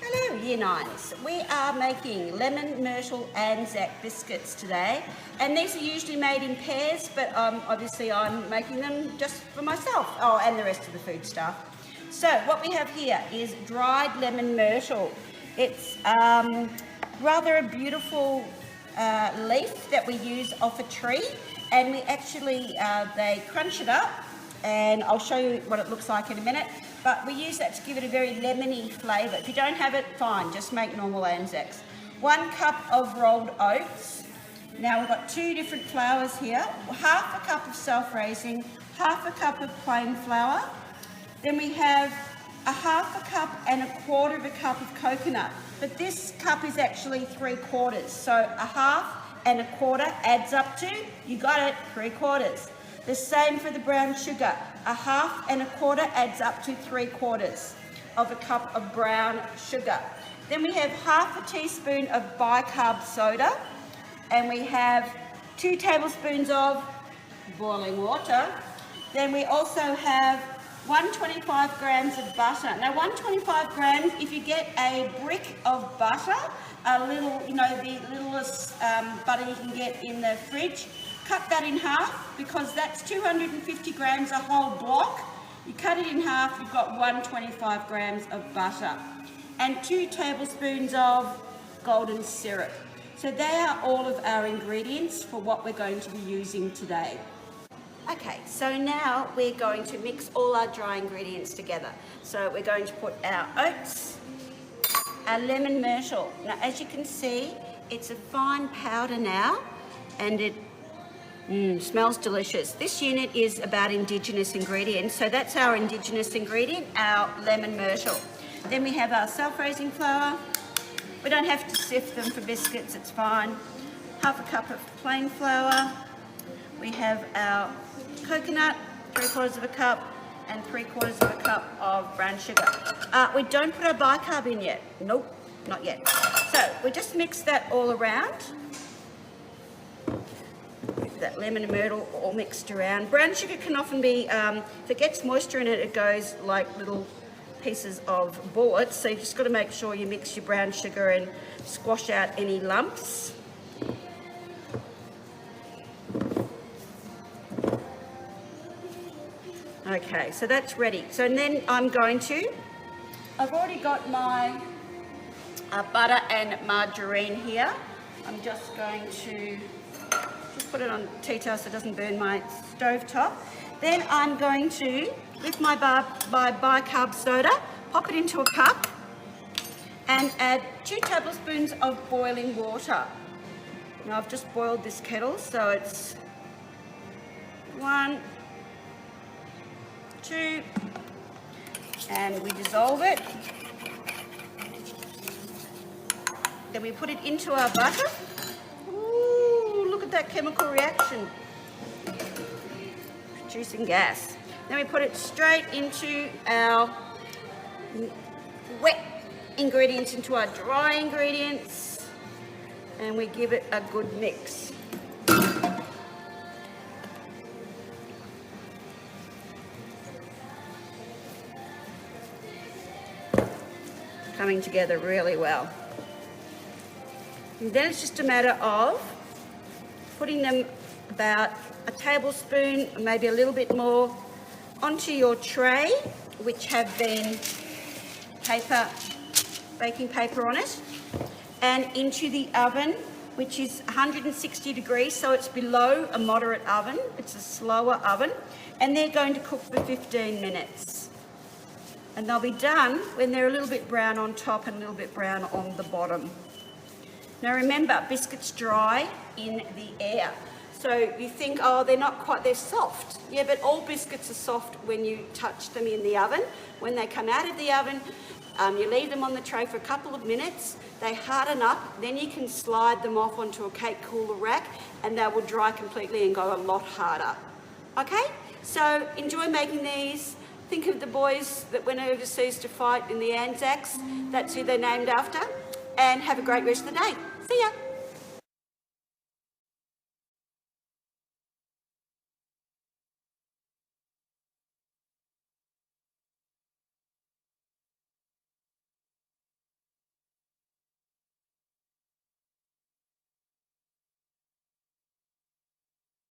Hello Year 9s, we are making lemon myrtle Anzac biscuits today, and these are usually made in pairs, but obviously I'm making them just for myself, and the rest of the food stuff. So what we have here is dried lemon myrtle. It's rather a beautiful leaf that we use off a tree, and we actually, they crunch it up, and I'll show you what it looks like in a minute. But we use that to give it a very lemony flavour. If you don't have it, fine, just make normal Anzacs. 1 cup of rolled oats. Now we've got 2 different flours here. Half a cup of self-raising, half a cup of plain flour. Then we have a half a cup and a quarter of a cup of coconut. But this cup is actually 3/4. So a half and a quarter adds up to, you got it, 3/4. The same for the brown sugar. A half and a quarter adds up to 3/4 of a cup of brown sugar. Then we have half a teaspoon of bicarb soda, and we have 2 tablespoons of boiling water. Then we also have 125 grams of butter. Now 125 grams, if you get a brick of butter, a little, the littlest butter you can get in the fridge, cut that in half, because that's 250 grams a whole block. You cut it in half, you've got 125 grams of butter and 2 tablespoons of golden syrup. So they are all of our ingredients for what we're going to be using today. Okay, so now we're going to mix all our dry ingredients together. So we're going to put our oats, our lemon myrtle. Now as you can see, it's a fine powder now, and it smells delicious. This unit is about Indigenous ingredients, so that's our Indigenous ingredient, our lemon myrtle. Then we have our self-raising flour. We don't have to sift them for biscuits, it's fine. Half a cup of plain flour. We have our coconut, 3/4 of a cup, and 3/4 of a cup of brown sugar. We don't put our bicarb in yet. Nope, not yet. So we just mix that all around. That lemon and myrtle all mixed around. Brown sugar can often be, if it gets moisture in it, it goes like little pieces of bullets. So you just got to make sure you mix your brown sugar and squash out any lumps. Okay, so that's ready. So then I've already got my butter and margarine here. I'm just going to put it on tea towel so it doesn't burn my stove top. Then I'm going to, with my bicarb soda, pop it into a cup and add 2 tablespoons of boiling water. Now I've just boiled this kettle, so it's 1, 2, and we dissolve it. Then we put it into our butter. That chemical reaction, producing gas. Then we put it straight into our wet ingredients, into our dry ingredients, and we give it a good mix. Coming together really well. And then it's just a matter of putting them about a tablespoon, maybe a little bit more, onto your tray, which have been baking paper on it, and into the oven, which is 160 degrees, so it's below a moderate oven. It's a slower oven, and they're going to cook for 15 minutes. And they'll be done when they're a little bit brown on top and a little bit brown on the bottom. Now remember, biscuits dry in the air. So you think, oh, they're soft. Yeah, but all biscuits are soft when you touch them in the oven. When they come out of the oven, you leave them on the tray for a couple of minutes, they harden up, then you can slide them off onto a cake cooler rack and they will dry completely and go a lot harder. Okay, so enjoy making these. Think of the boys that went overseas to fight in the Anzacs, that's who they're named after, and have a great rest of the day. See ya.